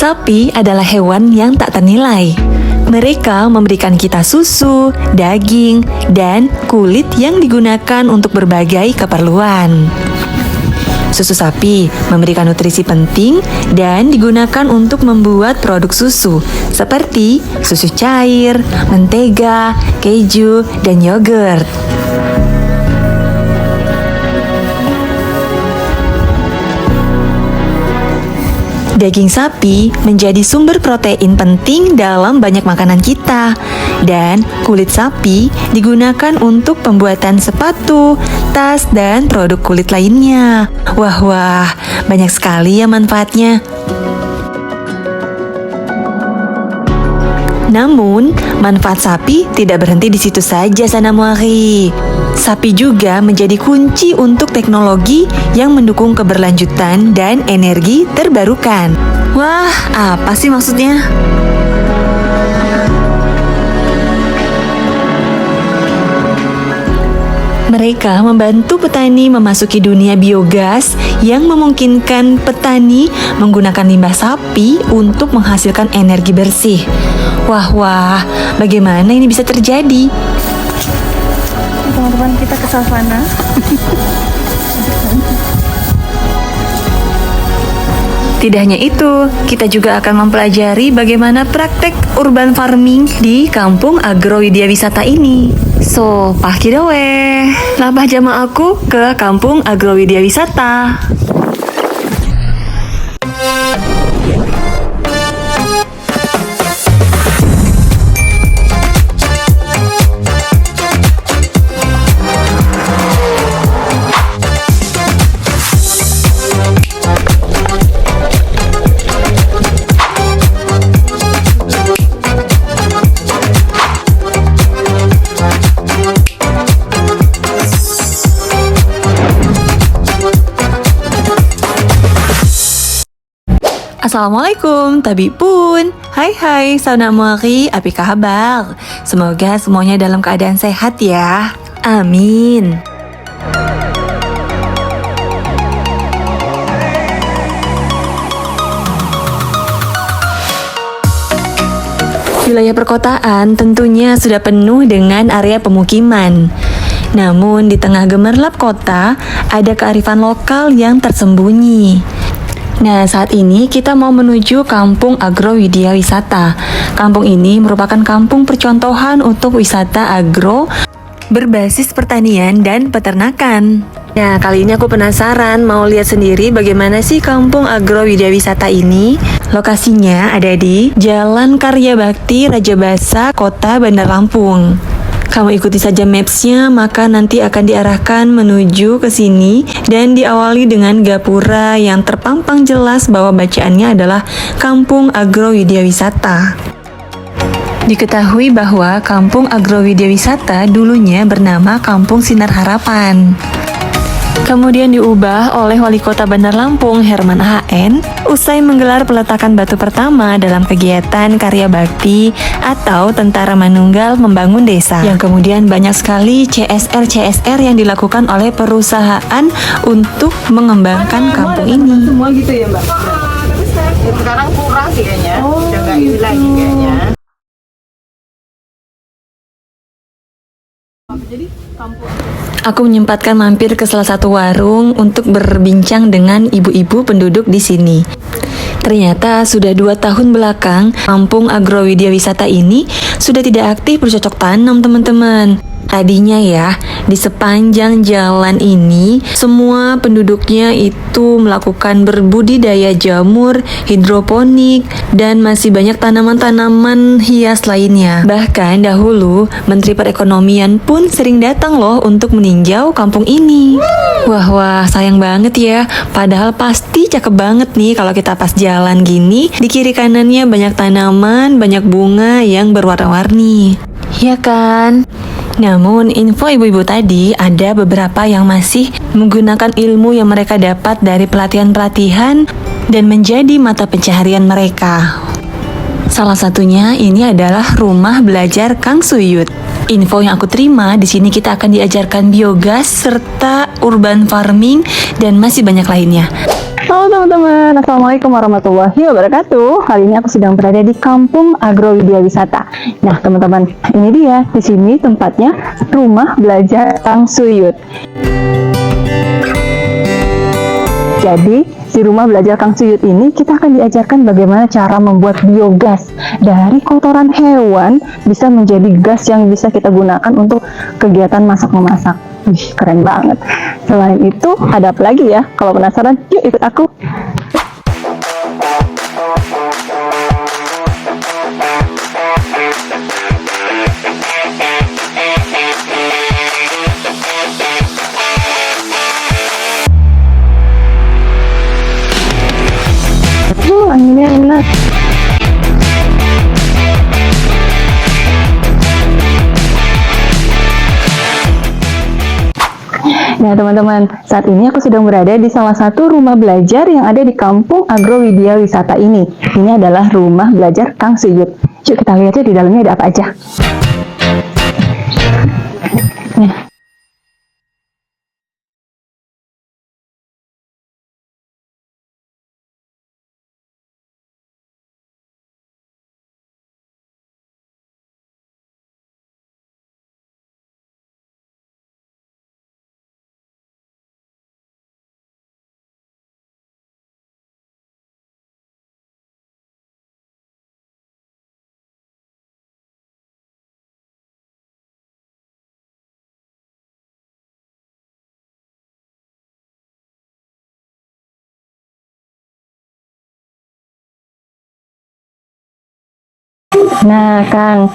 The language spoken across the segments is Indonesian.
Sapi adalah hewan yang tak ternilai. Mereka memberikan kita susu, daging, dan kulit yang digunakan untuk berbagai keperluan. Susu sapi memberikan nutrisi penting dan digunakan untuk membuat produk susu seperti susu cair, mentega, keju, dan yogurt. Daging sapi menjadi sumber protein penting dalam banyak makanan kita. Dan kulit sapi digunakan untuk pembuatan sepatu, tas, dan produk kulit lainnya. Wah, banyak sekali ya manfaatnya. Namun, manfaat sapi tidak berhenti di situ saja, Sanamwari. Sapi juga menjadi kunci untuk teknologi yang mendukung keberlanjutan dan energi terbarukan. Wah, apa sih maksudnya? Mereka membantu petani memasuki dunia biogas yang memungkinkan petani menggunakan limbah sapi untuk menghasilkan energi bersih. Wah, bagaimana ini bisa terjadi? Teman-teman, kita ke savana. Tidak hanya itu, kita juga akan mempelajari bagaimana praktek urban farming di kampung Agrowidya Wisata ini. So, pakidawe, labah jama aku ke kampung Agrowidya Wisata. Assalamualaikum, Tabi pun. Hai, Sanamwari, apa kabar? Semoga semuanya dalam keadaan sehat ya. Amin. Wilayah perkotaan tentunya sudah penuh dengan area pemukiman. Namun di tengah gemerlap kota, ada kearifan lokal yang tersembunyi. Nah, saat ini kita mau menuju Kampung Agrowidya Wisata. Kampung ini merupakan kampung percontohan untuk wisata agro berbasis pertanian dan peternakan. Nah, kali ini aku penasaran mau lihat sendiri bagaimana sih Kampung Agrowidya Wisata ini. Lokasinya ada di Jalan Karya Bakti Rajabasa, Kota Bandar Lampung. Kamu ikuti saja maps-nya, maka nanti akan diarahkan menuju ke sini dan diawali dengan gapura yang terpampang jelas bahwa bacaannya adalah Kampung Agrowidya Wisata. Diketahui bahwa Kampung Agrowidya Wisata dulunya bernama Kampung Sinar Harapan. Kemudian diubah oleh Wali Kota Bandar Lampung Herman HN usai menggelar peletakan batu pertama dalam kegiatan Karya Bakti atau Tentara Manunggal Membangun Desa, yang kemudian banyak sekali CSR yang dilakukan oleh perusahaan untuk mengembangkan kampung ini. Semua gitu ya, Mbak? Sekarang kurang kayaknya, udah nggak ini lagi kayaknya. Jadi kampung. Aku menyempatkan mampir ke salah satu warung untuk berbincang dengan ibu-ibu penduduk di sini. Ternyata sudah 2 tahun belakang, Kampung Agrowidya Wisata ini sudah tidak aktif bercocok tanam, teman-teman. Tadinya ya, di sepanjang jalan ini, semua penduduknya itu melakukan berbudidaya jamur, hidroponik, dan masih banyak tanaman-tanaman hias lainnya. Bahkan dahulu, Menteri Perekonomian pun sering datang loh untuk meninjau kampung ini. Wah, sayang banget ya. Padahal pasti cakep banget nih kalau kita pas jalan gini, di kiri kanannya banyak tanaman, banyak bunga yang berwarna-warni. Ya kan? Namun, info ibu-ibu tadi ada beberapa yang masih menggunakan ilmu yang mereka dapat dari pelatihan-pelatihan dan menjadi mata pencaharian mereka. Salah satunya ini adalah rumah belajar Kang Suyut. Info yang aku terima, di sini kita akan diajarkan biogas serta urban farming dan masih banyak lainnya. Halo teman-teman, Assalamualaikum warahmatullahi wabarakatuh. Kali ini aku sedang berada di Kampung Agro Widya Wisata. Nah teman-teman, ini dia, di sini tempatnya rumah belajar Kang Suyut. Jadi di rumah belajar Kang Suyut ini kita akan diajarkan bagaimana cara membuat biogas dari kotoran hewan bisa menjadi gas yang bisa kita gunakan untuk kegiatan masak-memasak. Wih, keren banget. Selain itu, ada apa lagi ya? Kalau penasaran, yuk ikut aku. Anginnya enak. Nah teman-teman, saat ini aku sedang berada di salah satu rumah belajar yang ada di Kampung Agro Widya Wisata ini. Ini adalah rumah belajar Kang Suyut. Yuk kita lihat ya di dalamnya ada apa aja. Nah. Nah, Kang,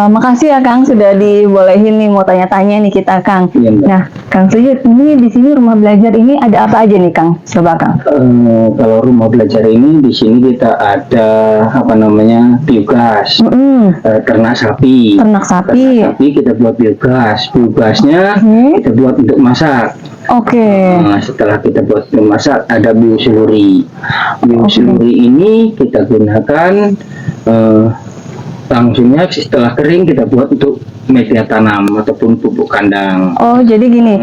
makasih ya Kang sudah dibolehin nih mau tanya-tanya nih kita Kang. Iya, Mbak. Nah, Kang Suyut, ini di sini rumah belajar ini ada apa aja nih Kang? Coba Kang. Kalau rumah belajar ini di sini kita ada biogas, ternak sapi. Ternak sapi. Ternak sapi kita buat biogas. Biogasnya kita buat untuk masak. Oke. Nah, setelah kita buat untuk masak ada bioseluri. Bioseluri ini kita gunakan langsungnya setelah kering kita buat untuk media tanam ataupun pupuk kandang. Oh, jadi gini,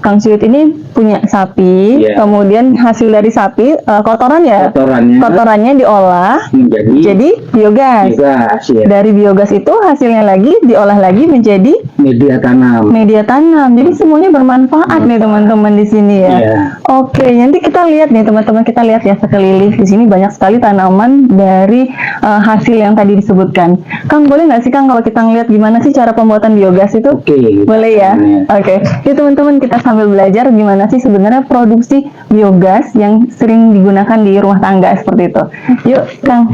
Kang Suyut ini punya sapi, Iya. kemudian hasil dari sapi, kotoran ya? Kotorannya diolah jadi biogas. Biogas, ya. Dari biogas itu hasilnya lagi diolah lagi menjadi Media tanam. Jadi semuanya bermanfaat nih teman-teman di sini ya. Iya. Oke, nanti kita lihat nih teman-teman, kita lihat ya sekeliling di sini banyak sekali tanaman dari hasil yang tadi disebutkan. Kang, boleh nggak sih Kang kalau kita ngeliat gimana sih cara pembuatan biogas itu? Oke. Boleh ya? Iya. Oke. Jadi teman-teman kita sambil belajar gimana sih sebenarnya produksi biogas yang sering digunakan di rumah tangga seperti itu. Yuk, Kang.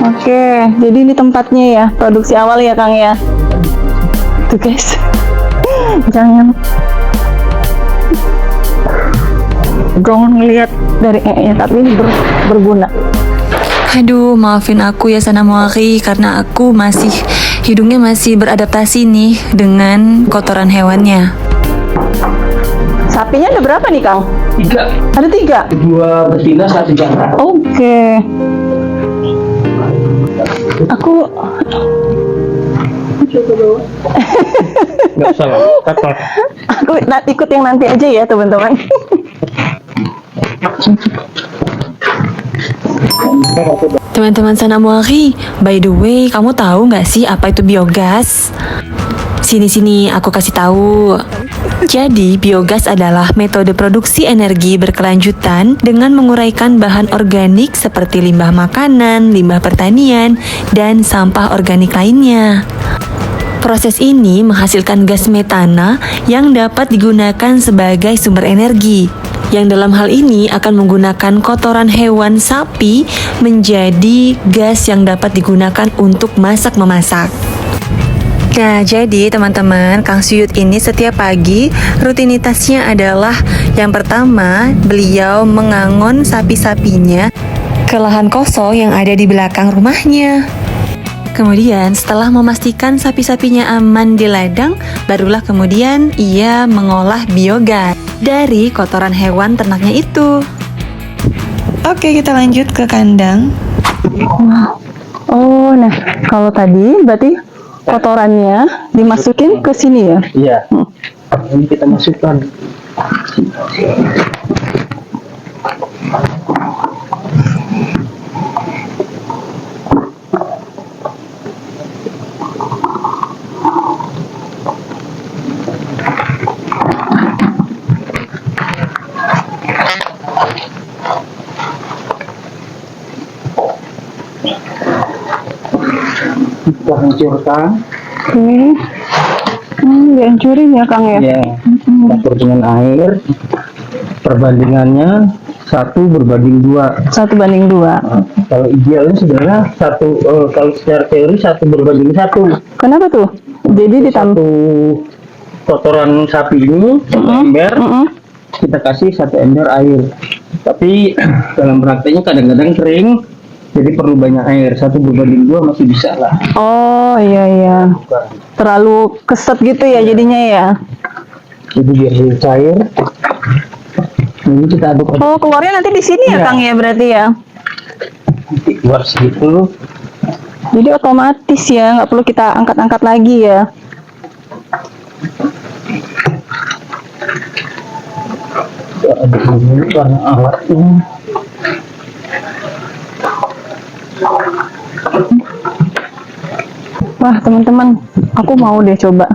Oke, jadi ini tempatnya ya, produksi awal ya Kang ya. Tuh guys, jangan ngelihat dari nya, tapi ini berguna. Aduh, maafin aku ya Sana Muari karena aku hidungnya masih beradaptasi nih dengan kotoran hewannya. Sapinya ada berapa nih Kang? 3. Ada 3? 2 betina, 1 jantan. Oke. Aku Nggak usah lah, kotor. aku ikut yang nanti aja ya teman-teman. Teman-teman Sana Muari, by the way, kamu tahu nggak sih apa itu biogas? Sini aku kasih tahu. Jadi, biogas adalah metode produksi energi berkelanjutan dengan menguraikan bahan organik seperti limbah makanan, limbah pertanian, dan sampah organik lainnya. Proses ini menghasilkan gas metana yang dapat digunakan sebagai sumber energi, yang dalam hal ini akan menggunakan kotoran hewan sapi menjadi gas yang dapat digunakan untuk masak-memasak. Nah, jadi teman-teman, Kang Suyut ini setiap pagi rutinitasnya adalah yang pertama, beliau mengangon sapi-sapinya ke lahan kosong yang ada di belakang rumahnya. Kemudian setelah memastikan sapi-sapinya aman di ladang, barulah kemudian ia mengolah biogas dari kotoran hewan ternaknya itu. Oke, kita lanjut ke kandang. Oh, nah kalau tadi berarti kotorannya dimasukin ke sini ya? Iya. Ini kita masukkan. Kita hancurkan. Oke. Dihancurin ya Kang ya? Ya, campur dengan air. Perbandingannya 1:2. 1:2. Nah, kalau idealnya sebenarnya kalau secara teori 1:1. Kenapa tuh? Jadi ditambah. Satu kotoran sapi ini ember, kita kasih 1 ember air. Tapi dalam prakteknya kadang-kadang kering, jadi perlu banyak air. 1:2 masih bisa lah. Oh iya. Terlalu keset gitu ya jadinya ya? Jadi biar dia cair. Ini kita aduk Oh, keluarnya nanti di sini ya Iya. Kang ya berarti ya? nanti keluar segitu. Jadi otomatis ya, nggak perlu kita angkat-angkat lagi ya? Kita aduk dulu karena alatnya. Wah teman-teman, aku mau deh coba.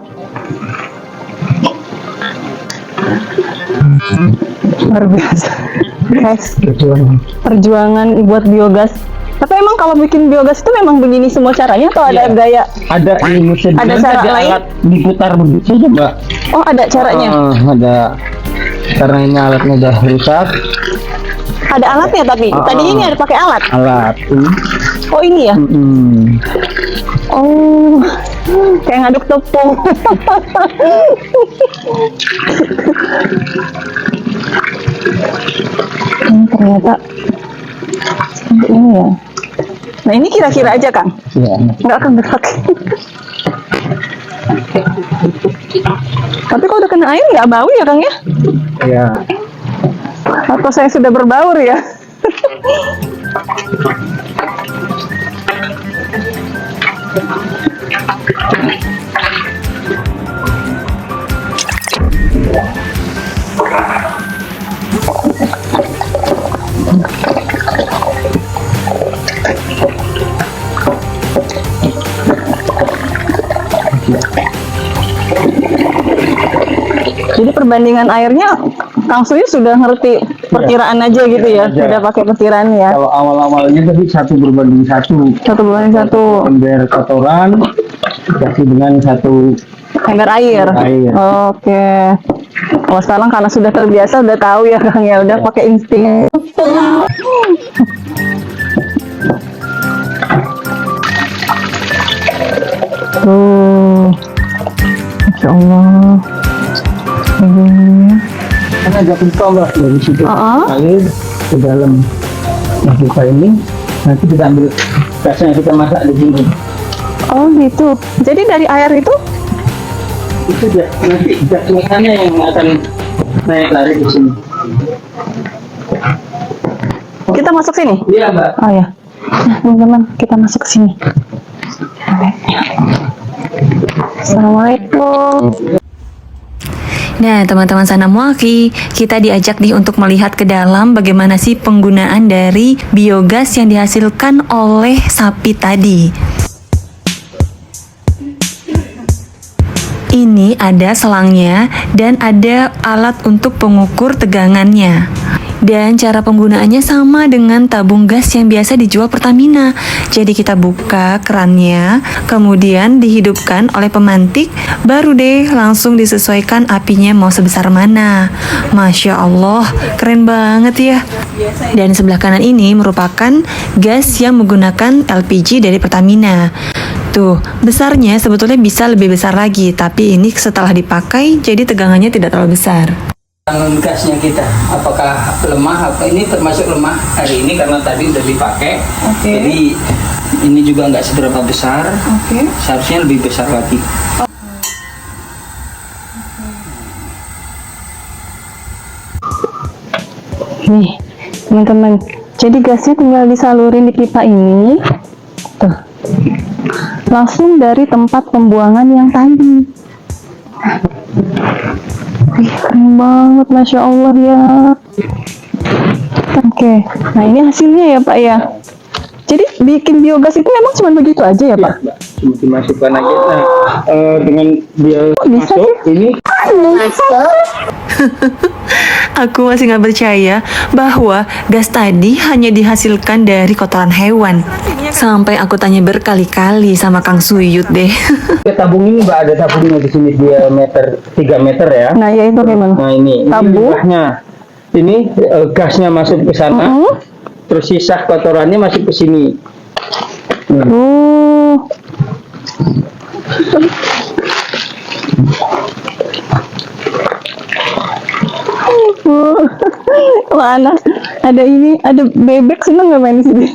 Luar biasa. Guys, perjuangan buat biogas. Tapi emang kalau bikin biogas itu memang begini semua caranya atau ada Iya. gaya? Ada ini Ada cara lain? alat diputar begitu saja, Mbak. Oh ada caranya? Ada, karena ini alatnya udah rusak. Ada alatnya tapi tadi ini ada pakai alat. Alat ini. Oh ini ya? Oh, kayak ngaduk tepung. Ternyata seperti ini ya. Nah ini kira-kira aja Kang, Ya. nggak akan berat. Tapi kalau udah kena air nggak bau ya Kang ya? Ya. Atau saya sudah berbaur ya? Jadi perbandingan airnya Kang Suyu sudah ngerti perkiraan aja gitu ya, Aja. sudah pakai perkiraan ya. Kalau awal-awalnya tadi 1:1. 1:1 Ember kotoran kasih dengan 1 ember air. Air. Oke. Oh sekarang karena sudah terbiasa udah tahu ya Kang ya, udah pakai insting. Masya Allah. Begini. kan agak kental Mbak dari situ. Air ke dalam. Nah kita ini nanti kita ambil gasnya kita masak di sini. Oh gitu. Jadi dari air itu Itu dia nanti gas-gasannya yang akan naik lari di sini. kita masuk sini. Iya Mbak. Oh ya. Nah, teman-teman, kita masuk ke sini. Assalamualaikum. Nah, teman-teman Sanamwaki, kita diajak nih untuk melihat ke dalam bagaimana sih penggunaan dari biogas yang dihasilkan oleh sapi tadi. Ini ada selangnya dan ada alat untuk pengukur tegangannya. Dan cara penggunaannya sama dengan tabung gas yang biasa dijual Pertamina. Jadi kita buka kerannya, kemudian dihidupkan oleh pemantik, baru deh langsung disesuaikan apinya mau sebesar mana. Masya Allah, keren banget ya. Dan sebelah kanan ini merupakan gas yang menggunakan LPG dari Pertamina. Tuh, besarnya sebetulnya bisa lebih besar lagi, tapi ini setelah dipakai jadi tegangannya tidak terlalu besar. Tangan gasnya kita, apakah lemah? Apa ini termasuk lemah hari ini karena tadi udah dipakai. Jadi ini juga nggak seberapa besar. Seharusnya lebih besar lagi. Nih, teman-teman. Jadi gasnya tinggal disalurin di pipa ini. Tuh. Langsung dari tempat pembuangan yang tadi. Wih, keren banget, Masya Allah ya. Oke, nah ini hasilnya ya Pak ya. Jadi bikin biogas itu memang cuma begitu aja ya Pak? Ya, cuma dimasukkan aja. Nah, dengan dia bisa masuk ini. Aku masih nggak percaya bahwa gas tadi hanya dihasilkan dari kotoran hewan. Sampai aku tanya berkali-kali sama Kang Suyut deh. Tabung ini Mbak, ada tabungnya di sini diameter 3 meter ya. Nah ya itu memang. Nah ini Tabung. limbahnya. Ini gasnya masuk ke sana. Terus sisa kotorannya masuk ke sini. Mana ada ini, ada bebek, seneng nggak main di sini?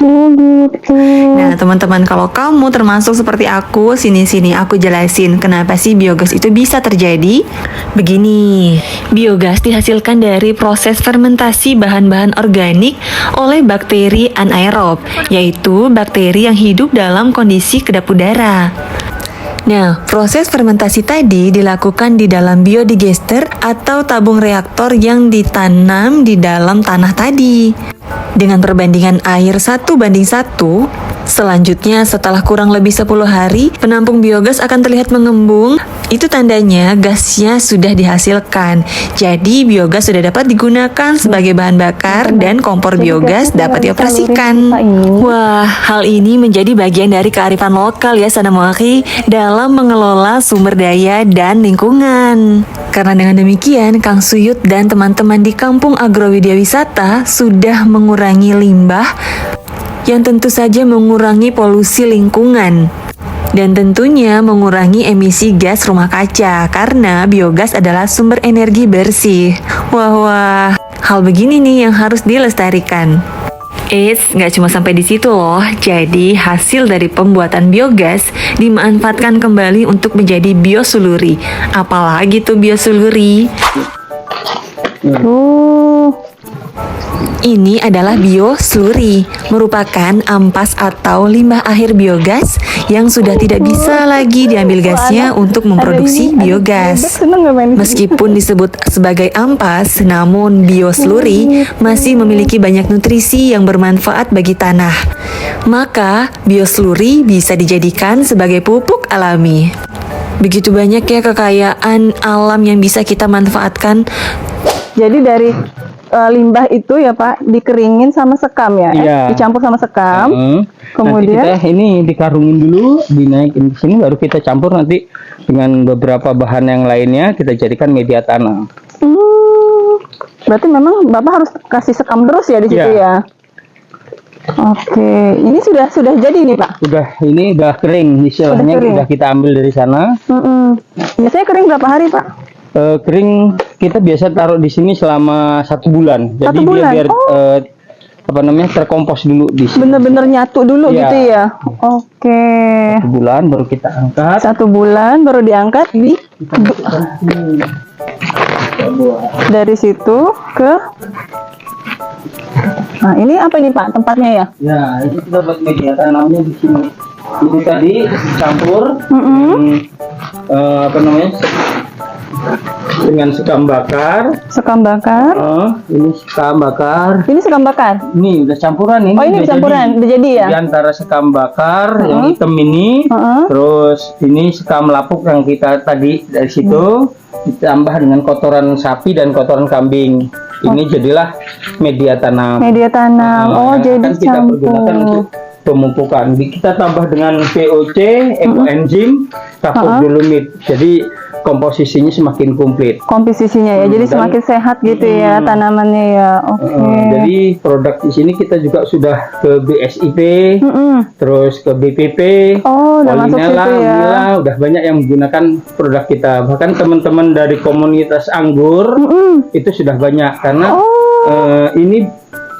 Oh gitu. Nah teman-teman, kalau kamu termasuk seperti aku, sini-sini aku jelasin kenapa sih biogas itu bisa terjadi. Begini, biogas dihasilkan dari proses fermentasi bahan-bahan organik oleh bakteri anaerob, yaitu bakteri yang hidup dalam kondisi kedap udara. Nah, proses fermentasi tadi dilakukan di dalam biodigester atau tabung reaktor yang ditanam di dalam tanah tadi. Dengan perbandingan air 1:1, selanjutnya setelah kurang lebih 10 hari, penampung biogas akan terlihat mengembung. Itu tandanya gasnya sudah dihasilkan. Jadi biogas sudah dapat digunakan sebagai bahan bakar dan kompor biogas dapat dioperasikan. Wah, hal ini menjadi bagian dari kearifan lokal ya Sanamori dalam mengelola sumber daya dan lingkungan. Karena dengan demikian, Kang Suyut dan teman-teman di Kampung Agrowidya Wisata sudah mengurangi limbah yang tentu saja mengurangi polusi lingkungan. Dan tentunya mengurangi emisi gas rumah kaca karena biogas adalah sumber energi bersih. Wah, hal begini nih yang harus dilestarikan. Nggak cuma sampai di situ loh. Jadi hasil dari pembuatan biogas dimanfaatkan kembali untuk menjadi biosuluri. Apalagi tuh biosuluri? Ini adalah biosluri, merupakan ampas atau limbah akhir biogas yang sudah tidak bisa lagi diambil gasnya untuk memproduksi biogas. Meskipun disebut sebagai ampas, namun biosluri masih memiliki banyak nutrisi yang bermanfaat bagi tanah. Maka, biosluri bisa dijadikan sebagai pupuk alami. Begitu banyak ya kekayaan alam yang bisa kita manfaatkan. Jadi dari limbah itu ya Pak dikeringin sama sekam ya, dicampur sama sekam. Kemudian nanti kita ini dikarungin dulu, dinaikin ke sini, baru kita campur nanti dengan beberapa bahan yang lainnya kita jadikan media tanam. Berarti memang Bapak harus kasih sekam terus ya di situ ya. Oke, ini sudah jadi nih Pak. Ini udah kering, istilahnya udah kita ambil dari sana. Biasanya kering berapa hari Pak? Kering kita biasa taruh di sini selama 1 bulan. Jadi dia biar terkompos dulu di sini. Bener-bener nyatu dulu gitu ya. Oke. 1 bulan baru kita angkat. 1 bulan baru diangkat dari situ ke. Nah ini apa nih Pak tempatnya ya? Ya ini kita buat media tanamnya di sini. Ini tadi campur dengan sekam bakar. Ini sekam bakar. Ini sekam bakar. Ini udah campuran ini. Oh, ini campuran, udah jadi ya. Di antara sekam bakar yang hitam ini, terus ini sekam lapuk yang kita tadi dari situ ditambah dengan kotoran sapi dan kotoran kambing. Ini jadilah media tanam. Jadi kan kita pergunakan untuk pemupukan. Kita tambah dengan VOC, ekoenzim, kapur dolomit. Jadi komposisinya semakin komplit. Komposisinya ya, jadi Dan- semakin sehat gitu ya tanamannya ya. Oke. Jadi produk di sini kita juga sudah ke BSIP, terus ke BPP, Oh, udah masuk Polinella, situ ya. Mila, udah banyak yang menggunakan produk kita. Bahkan teman-teman dari komunitas anggur itu sudah banyak karena ini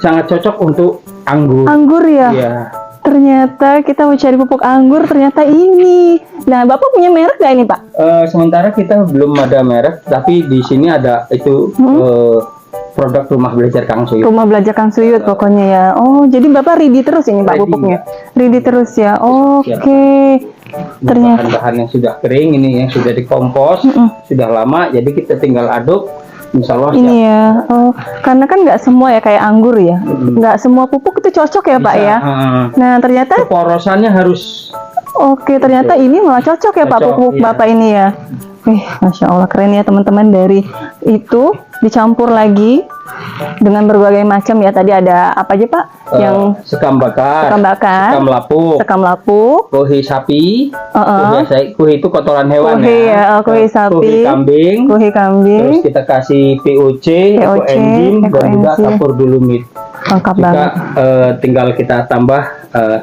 sangat cocok untuk anggur. Anggur ya. Iya. Ternyata kita mau cari pupuk anggur, ternyata ini. Nah, Bapak punya merek nggak ini, Pak? Sementara kita belum ada merek, tapi di sini ada itu produk rumah belajar Kang Suyut. Rumah Belajar Kang Suyut pokoknya ya. Oh, jadi Bapak ready terus ini Pak Ready, pupuknya? Ready terus ya. Oke. Ternyata Bahan-bahan yang sudah kering, ini yang sudah dikompos, sudah lama, jadi kita tinggal aduk. Insya Allah ini siap. ya. Oh, karena kan nggak semua ya kayak anggur ya. Nggak semua pupuk itu cocok ya, Pak Bisa, ya. Nah, ternyata porosannya harus oke, ternyata ini malah cocok ya Pak Cocok, pupuk iya. Bapak ini ya. Masya Allah keren ya teman-teman. Dari itu dicampur lagi dengan berbagai macam ya. Tadi ada apa aja Pak? Yang sekam bakar, sekam bakar, sekam lapuk, sekam lapuk, kuhi sapi, uh-uh. kuhi itu kotoran hewan Kuhi ya, ya, kuhi sapi, kuhi kambing, kuhi kambing, terus kita kasih VOC, ekoenzim, dan juga ekoenzim. kapur dolomit. lengkap Jika banget. tinggal kita tambah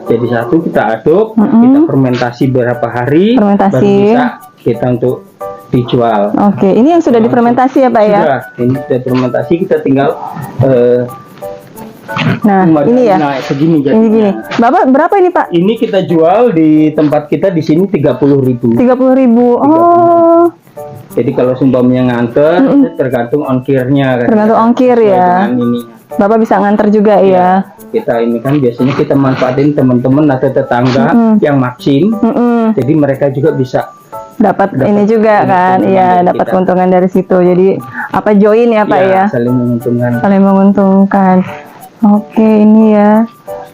jadi satu, kita aduk, kita fermentasi berapa hari, Fermentasi. baru bisa kita untuk dijual. Oke, ini yang sudah difermentasi ya Pak ya. Sudah, ini sudah fermentasi, kita tinggal Nah, ini ya. Nah, segini Ini jadinya. gini. Bapak berapa ini Pak? Ini kita jual di tempat kita di sini 30.000. 30.000. Oh, Jadi kalau sumbangnya nganter, tergantung ongkirnya kan. tergantung ongkir Sesuai ya. dengan ini. Bapak bisa nganter juga ya. Kita ini kan biasanya kita manfaatin teman-teman atau tetangga yang maksim. Jadi mereka juga bisa Dapat ini juga kan. keuntungan Iya, dari dapat kita. keuntungan dari situ. Jadi apa join ya Pak ya? saling menguntungkan. Saling menguntungkan. Oke, ini ya.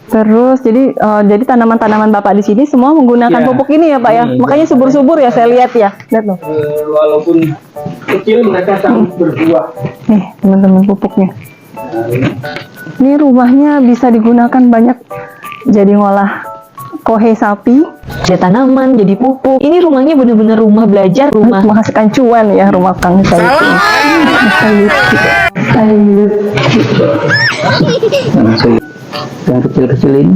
Terus jadi tanaman-tanaman Bapak di sini semua menggunakan Ya, pupuk ini ya Pak ya. ini. Makanya subur-subur ya saya lihat ya. Lihat loh. Walaupun kecil mereka sangat berbuah. Nih, teman-teman pupuknya. Ini rumahnya bisa digunakan banyak jadi ngolah kohe sapi, Ada tanaman, jadi pupuk. Ini rumahnya bener-bener rumah belajar, rumah menghasilkan cuan ya rumah Kang Sayup ini. Sayup. Yang kecil-kecil ini.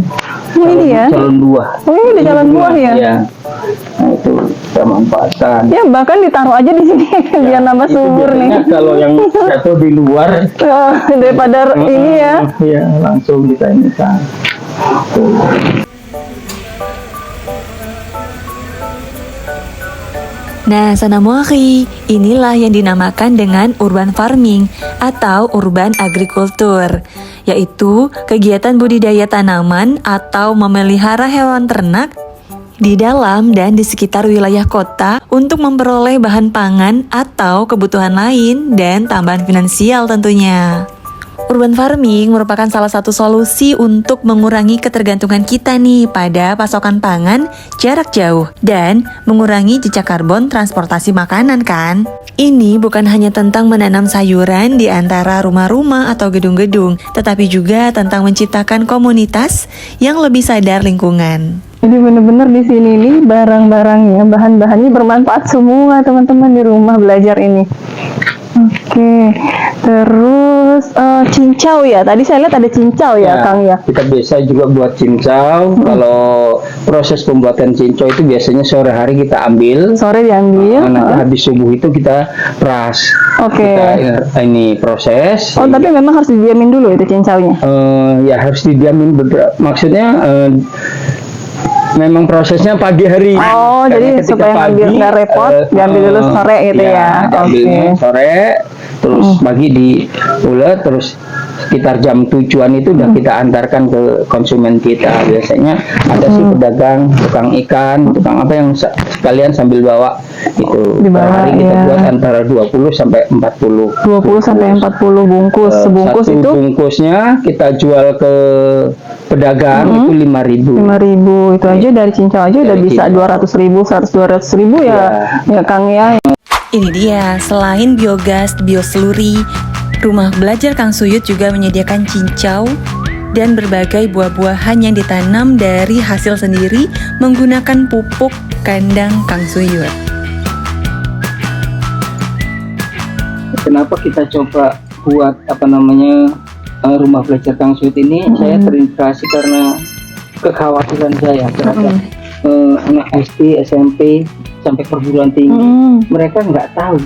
Oh, ini ya. Calon buah. Oh, ini udah jalan buah ya. Iya. Nah, itu kita manfaatkan. Ya bahkan ditaruh aja di sini biar nambah Itu subur biasanya nih. kalau yang jatuh di luar Daripada ini ya. Iya, langsung kita ini kan. Nah, Sanamoari, inilah yang dinamakan dengan urban farming atau urban agriculture, yaitu kegiatan budidaya tanaman atau memelihara hewan ternak di dalam dan di sekitar wilayah kota untuk memperoleh bahan pangan atau kebutuhan lain dan tambahan finansial tentunya. Urban farming merupakan salah satu solusi untuk mengurangi ketergantungan kita nih pada pasokan pangan jarak jauh dan mengurangi jejak karbon transportasi makanan kan. Ini bukan hanya tentang menanam sayuran di antara rumah-rumah atau gedung-gedung, tetapi juga tentang menciptakan komunitas yang lebih sadar lingkungan. Jadi bener-bener di sini nih barang-barangnya, bahan-bahannya bermanfaat semua teman-teman di rumah belajar ini. Oke, terus cincau ya. Tadi saya lihat ada cincau ya, Kang ya. Kita biasa juga buat cincau. Kalau proses pembuatan cincau itu biasanya sore hari kita ambil. Sore diambil. Nanti habis subuh itu kita peras. Oke. Kita ini proses. Oh, tapi memang harus didiamin dulu itu cincaunya. Ya harus didiamin beberapa. Maksudnya memang prosesnya pagi hari. Oh, Karena jadi ketika supaya ngambil nggak repot, diambil dulu sore gitu ya. Diambilnya Oke. sore, terus pagi diulet, terus sekitar jam 7-an itu udah kita antarkan ke konsumen kita. Biasanya ada sih pedagang, tukang ikan, tukang apa yang sekalian sambil bawa itu. Dibawa, Per hari kita ya. buat antara 20 sampai 40. 20 sampai 40 bungkus. Sebungkus Satu itu bungkusnya kita jual ke pedagang itu 5.000. 5.000. Itu aja dari cincau aja udah Dari bisa cincau. 200.000 ya Kang ya. Ini dia, selain biogas, bioseluri, rumah belajar Kang Suyut juga menyediakan cincau dan berbagai buah-buahan yang ditanam dari hasil sendiri menggunakan pupuk kandang Kang Suyut. Kenapa kita coba buat rumah belajar Kang Suyut ini? Saya terinspirasi karena kekhawatiran saya terhadap anak SD, SMP sampai perguruan tinggi. Mereka nggak tahu.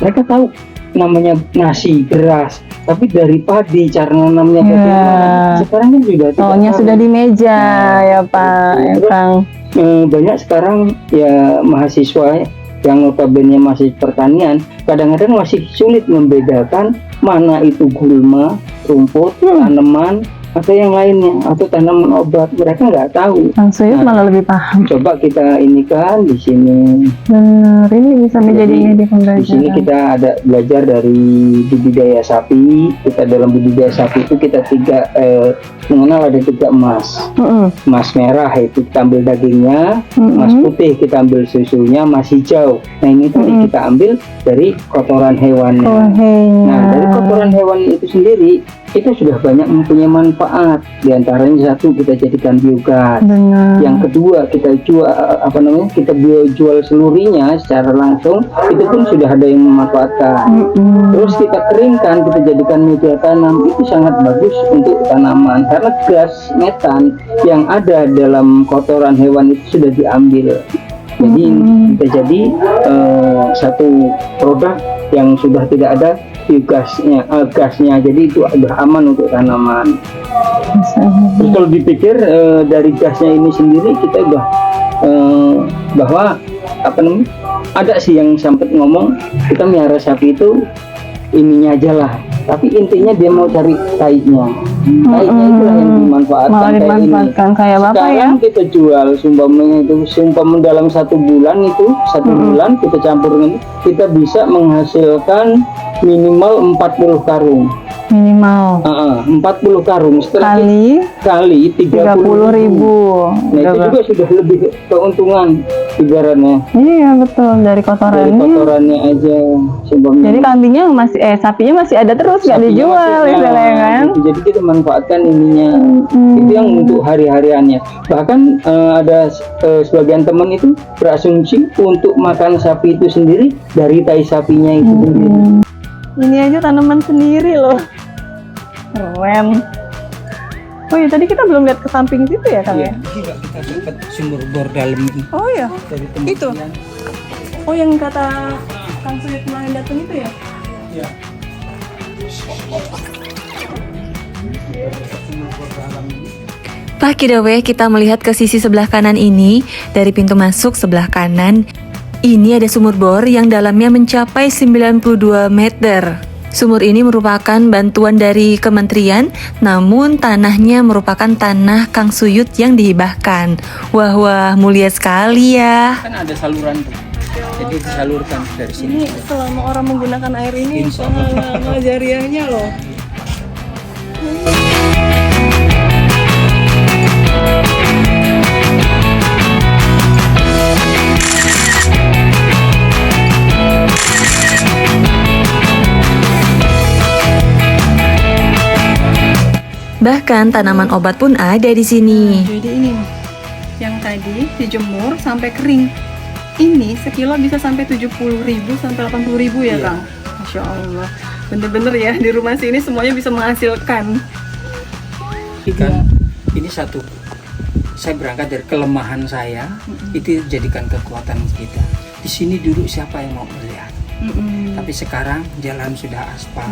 Mereka tahu namanya nasi, beras, tapi dari padi cara nanamnya bagaimana. Sekarang kan sudah tidak sudah di meja ya Pak, ya Terus, Kang. banyak sekarang ya mahasiswa yang notabene masih pertanian, kadang-kadang masih sulit membedakan mana itu gulma, rumput, tanaman, atau yang lainnya, atau tanaman obat. Mereka nggak tahu. Kang Suyut malah lebih paham. Coba kita ini kan di sini. Benar, ini bisa menjadi media Di pembelajaran. sini kita ada belajar dari budidaya sapi. Kita dalam budidaya sapi itu kita mengenal ada 3 emas. Emas merah itu kita ambil dagingnya, emas putih kita ambil susunya, emas hijau. Nah ini tadi kita ambil dari kotoran hewannya. Nah dari kotoran hewan itu sendiri kita sudah banyak mempunyai manfaat. Di antaranya satu, kita jadikan biogas. Benar. Yang kedua, kita jual seluruhnya secara langsung, itu pun sudah ada yang memanfaatkan. Terus kita keringkan, kita jadikan media tanam, itu sangat bagus untuk tanaman karena gas metan yang ada dalam kotoran hewan itu sudah diambil. Jadi bisa jadi satu produk yang sudah tidak ada gasnya, jadi itu sudah aman untuk tanaman. Terus kalau dipikir dari gasnya ini sendiri kita udah bahwa ada sih yang sempat ngomong kita melihara sapi itu ininya aja lah, tapi intinya dia mau cari taiknya itulah yang dimanfaatkan kayak Bapak ya. Sekarang kita jual sumpah dalam 1 bulan itu bulan kita campur dengan kita bisa menghasilkan minimal 40 karung. Minimal 40 karung setelah kali 30.000. Nah itu juga sudah lebih keuntungan ibaratnya. Iya betul, dari kotorannya aja. Jadi kambingnya sapinya masih ada terus, nggak dijual istilahnya kan. Jadi kita manfaatkan ininya. Itu yang untuk hari-hariannya. Bahkan ada sebagian teman itu berasumsi untuk makan sapi itu sendiri dari tai sapinya itu sendiri. Ini aja tanaman sendiri loh. Keren. Oh iya, tadi kita belum lihat ke samping situ ya Kang ya? Juga kita dapat sumur bor dalam ini. Oh iya, Dari itu. Oh yang kata Kang Suyut kemarin datang itu ya? Iya. Pak Kidawe, kita melihat ke sisi sebelah kanan ini. Dari pintu masuk sebelah kanan, ini ada sumur bor yang dalamnya mencapai 92 meter. Sumur ini merupakan bantuan dari kementerian, namun tanahnya merupakan tanah Kang Suyut yang dihibahkan. Wah, mulia sekali ya. Kan ada saluran tuh. Jadi disalurkan dari sini. Ini selama orang menggunakan air ini pahala jariahnya loh. Bahkan tanaman obat pun ada di sini. Jadi ini nih, yang tadi dijemur sampai kering. Ini sekilo bisa sampai 70.000 sampai 80.000 ya Kang. Masya Allah, bener-bener ya di rumah sini semuanya bisa menghasilkan. Kan ini satu, saya berangkat dari kelemahan saya, itu jadikan kekuatan kita. Di sini dulu siapa yang mau melihat? Tapi sekarang jalan sudah aspal.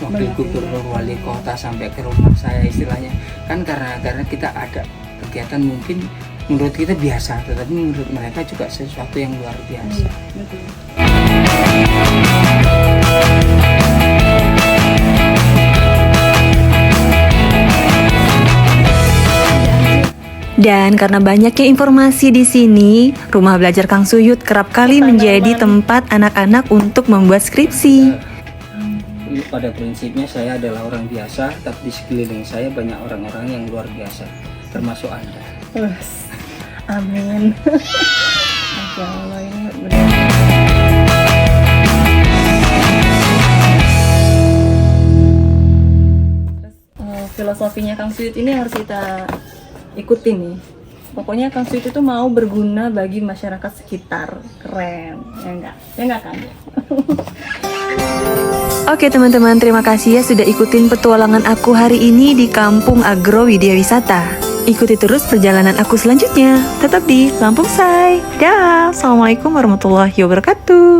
Wakil gubernur wali kota sampai ke rumah saya istilahnya kan karena kita ada kegiatan mungkin menurut kita biasa, tetapi menurut mereka juga sesuatu yang luar biasa. Dan karena banyaknya informasi di sini, rumah belajar Kang Suyut kerap kali menjadi tempat anak-anak untuk membuat skripsi. Pada prinsipnya saya adalah orang biasa, tapi di sekeliling saya banyak orang-orang yang luar biasa, termasuk Anda. Amin. Masya Allah, ini benar. filosofinya Kang Suyut ini harus kita ikutin nih. Pokoknya Kang Suyut itu mau berguna bagi masyarakat sekitar. Keren, ya enggak? Ya enggak kan? Oke teman-teman, terima kasih ya sudah ikutin petualangan aku hari ini di Kampung Agro Widya Wisata. Ikuti terus perjalanan aku selanjutnya. Tetap di Lampung Say. Dah, Assalamualaikum warahmatullahi wabarakatuh.